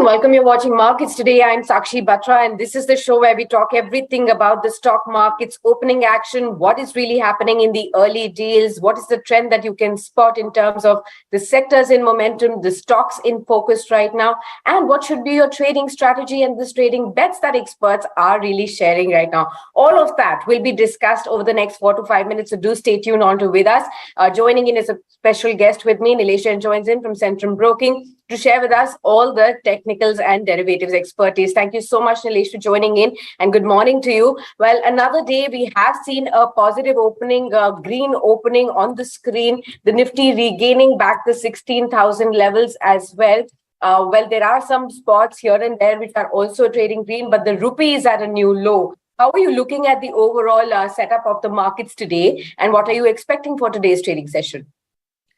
welcome. You're watching Markets Today. I'm Sakshi Batra, and this is the show where we talk everything about the stock markets, opening action, what is really happening in the early deals, what is the trend that you can spot in terms of the sectors in momentum, the stocks in focus right now, and what should be your trading strategy and the trading bets that experts are really sharing right now. All of that will be discussed over the next 4 to 5 minutes, so do stay tuned on to with us. Joining in is a special guest with me. Nilesh Jain joins in from Centrum Broking to share with us all the technicals and derivatives expertise. Thank you so much, Nilesh, for joining in, and good morning to you. Well, another day we have seen a positive opening, green opening on the screen, the Nifty regaining back the 16,000 levels as well. Well, there are some spots here and there which are also trading green, but the rupee is at a new low. How are you looking at the overall setup of the markets today, and what are you expecting for today's trading session?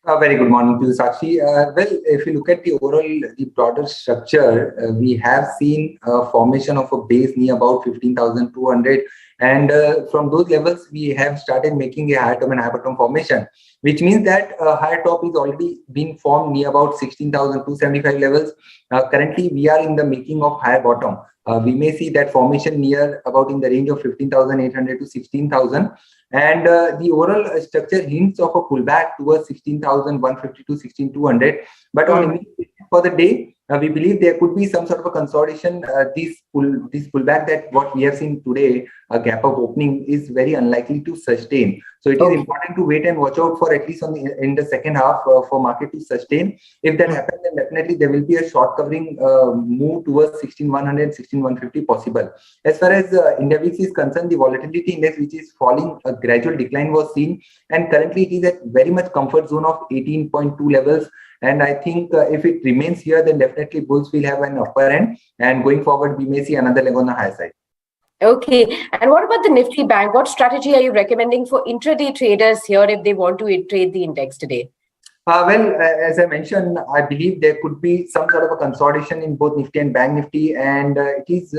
Very good morning to you, Sakshi. Well, if you look at the overall, the broader structure, we have seen a formation of a base near about 15,200. And from those levels, we have started making a higher top and higher bottom formation, which means that a higher top is already been formed near about 16,275 levels. Currently, we are in the making of higher bottom. We may see that formation near about in the range of 15,800 to 16,000. And the overall structure hints of a pullback towards 16,150 to 16,200. But on immediate for the day, we believe there could be some sort of a consolidation. This pullback that what we have seen today, a gap of opening, is very unlikely to sustain. So it is important to wait and watch out for at least in the second half for market to sustain. If that happens, then definitely there will be a short covering move towards 16,100, 16,150 possible. As far as India VIX is concerned, the volatility index, which is falling, a gradual decline was seen, and currently it is at very much comfort zone of 18.2 levels. And I think if it remains here, then definitely bulls will have an upper end, and going forward we may see another leg on the high side. Okay, and what about the Nifty Bank? What strategy are you recommending for intraday traders here if they want to trade the index today? Well, as I mentioned, I believe there could be some sort of a consolidation in both Nifty and Bank Nifty, and it is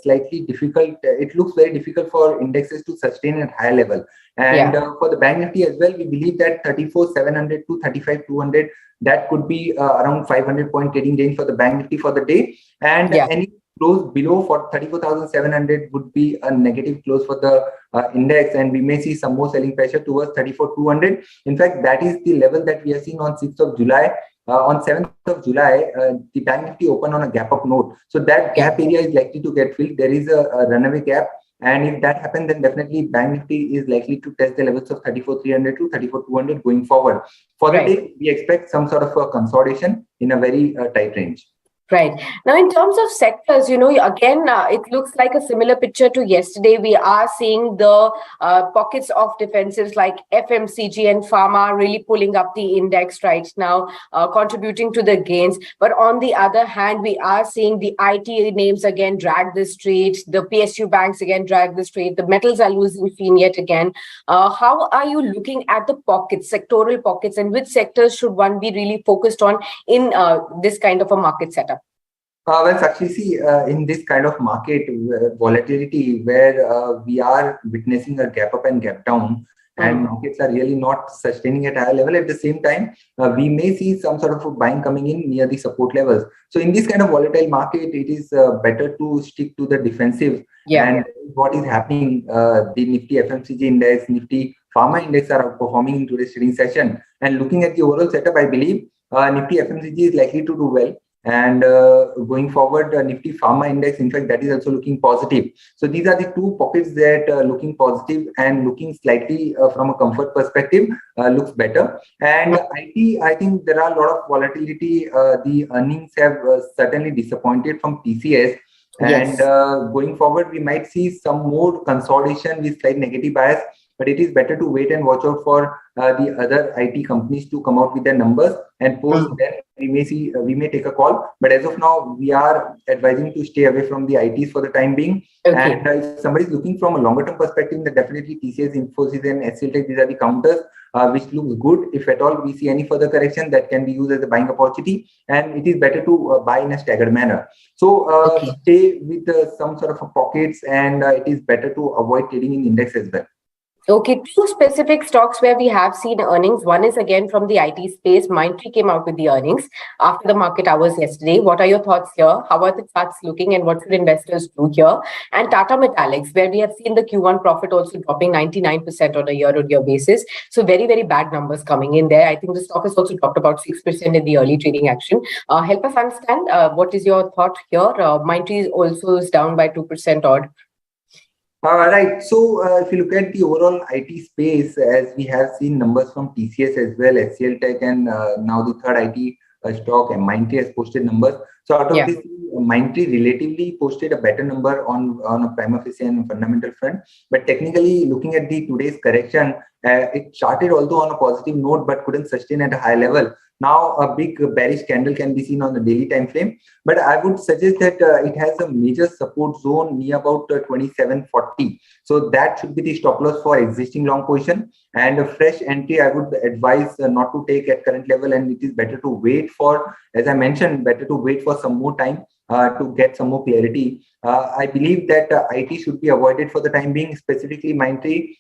slightly difficult. It looks very difficult for indexes to sustain at higher level. And for the Bank Nifty as well, we believe that 34,700 to 35,200, that could be around 500 point trading range for the Bank Nifty for the day. And any close below for 34,700 would be a negative close for the index, and we may see some more selling pressure towards 34,200. In fact, that is the level that we are seeing on 6th of July. On 7th of July, the Bank Nifty opened on a gap up node. So that gap area is likely to get filled. There is a runaway gap. And if that happens, then definitely Bank Nifty is likely to test the levels of 34,300 to 34,200 going forward. For the day, we expect some sort of a consolidation in a very tight range. Right. Now, in terms of sectors, again, it looks like a similar picture to yesterday. We are seeing the pockets of defensives like FMCG and pharma really pulling up the index right now, contributing to the gains. But on the other hand, we are seeing the IT names again drag the street. The PSU banks again drag the street. The metals are losing steam yet again. How are you looking at the pockets, sectoral pockets, and which sectors should one be really focused on in this kind of a market setup? Well, actually, see, in this kind of market volatility where we are witnessing a gap up and gap down, and markets are really not sustaining at a high level, at the same time, we may see some sort of a buying coming in near the support levels. So in this kind of volatile market, it is better to stick to the defensive. And what is happening, the Nifty FMCG index, Nifty Pharma index are outperforming in today's trading session. And looking at the overall setup, I believe Nifty FMCG is likely to do well. And going forward, Nifty Pharma Index, in fact, that is also looking positive. So these are the two pockets that are looking positive and looking slightly from a comfort perspective, looks better. And IT, I think there are a lot of volatility. The earnings have certainly disappointed from TCS. And going forward, we might see some more consolidation with slight negative bias. But it is better to wait and watch out for the other IT companies to come out with their numbers, and post then we may take a call. But as of now, we are advising to stay away from the ITs for the time being. And if somebody is looking from a longer term perspective, then definitely TCS, Infosys, and HCL, these are the counters which looks good. If at all we see any further correction, that can be used as a buying opportunity, and it is better to buy in a staggered manner. So stay with some sort of pockets, and it is better to avoid trading in index as well. Okay, two specific stocks where we have seen earnings. One is again from the IT space. Mindtree came out with the earnings after the market hours yesterday. What are your thoughts here? How are the charts looking and what should investors do here? And Tata Metaliks, where we have seen the Q1 profit also dropping 99% on a year-on-year basis. So very, very bad numbers coming in there. I think the stock has also dropped about 6% in the early trading action. Help us understand what is your thought here? Mindtree also is down by 2% odd. Right. So if you look at the overall IT space, as we have seen numbers from TCS as well, HCL Tech, and now the third IT stock, and Mindtree has posted numbers. So out of this, Mindtree relatively posted a better number on a prima facie and fundamental front. But technically, looking at the today's correction, it charted although on a positive note, but couldn't sustain at a high level. Now, a big bearish candle can be seen on the daily time frame, but I would suggest that it has a major support zone near about 2740. So that should be the stop loss for existing long position. And a fresh entry, I would advise not to take at current level, and it is better to wait for, as I mentioned, better to wait for some more time to get some more clarity. I believe that IT should be avoided for the time being, specifically Mindtree.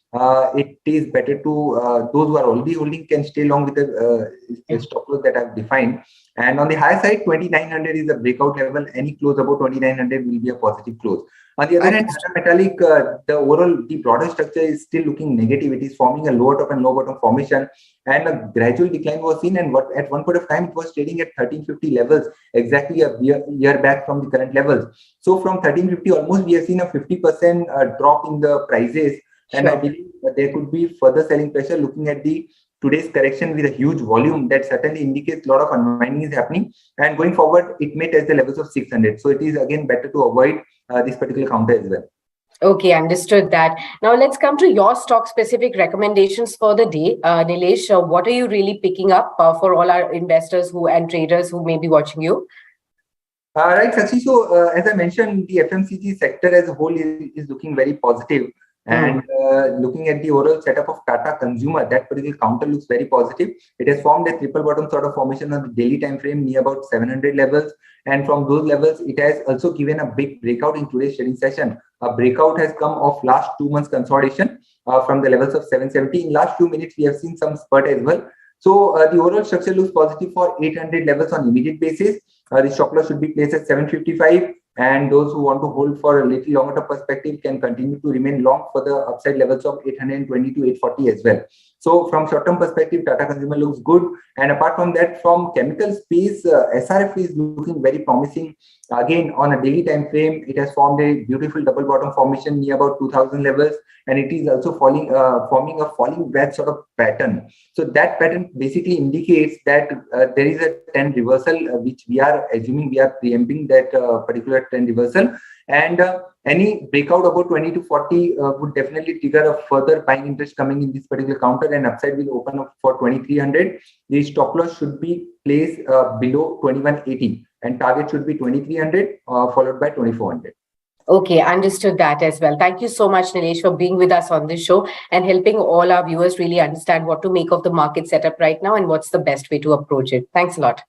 It is better to, those who are already holding can stay long with the stop loss that I've defined. And on the high side, 2900 is a breakout level. Any close above 2900 will be a positive close. On the other hand, Tata Metallic, the broader structure is still looking negative. It is forming a lower top and low bottom formation, and a gradual decline was seen. And at one point of time, it was trading at 1350 levels, exactly a year back from the current levels. So from 1350, almost we have seen a 50% drop in the prices. And I believe that there could be further selling pressure. Looking at the today's correction with a huge volume, that certainly indicates a lot of unwinding is happening. And going forward, it may test the levels of 600. So it is again better to avoid this particular counter as well. Okay, understood that. Now let's come to your stock specific recommendations for the day. Nilesh, what are you really picking up for all our investors and traders who may be watching you? Right, Sakshi. So as I mentioned, the FMCG sector as a whole is looking very positive. And looking at the overall setup of Tata Consumer, that particular counter looks very positive. It has formed a triple bottom sort of formation on the daily time frame near about 700 levels. And from those levels, it has also given a big breakout in today's trading session. A breakout has come of last 2 months consolidation from the levels of 770. In last few minutes, we have seen some spurt as well. So the overall structure looks positive for 800 levels on immediate basis. The stop loss should be placed at 755. And those who want to hold for a little longer term perspective can continue to remain long for the upside levels of 820 to 840 as well. So from short term perspective, Tata Consumer looks good. And apart from that, from chemical space, SRF is looking very promising. Again, on a daily time frame, it has formed a beautiful double bottom formation near about 2000 levels. And it is also forming a falling wedge sort of pattern. So that pattern basically indicates that there is a trend reversal, which we are assuming, we are preempting that particular trend reversal. And any breakout about 20 to 40 would definitely trigger a further buying interest coming in this particular counter, and upside will open up for 2300. The stop loss should be placed below 2180, and target should be 2300 followed by 2400. Okay, understood that as well. Thank you so much, Nilesh, for being with us on this show and helping all our viewers really understand what to make of the market setup right now and what's the best way to approach it. Thanks a lot.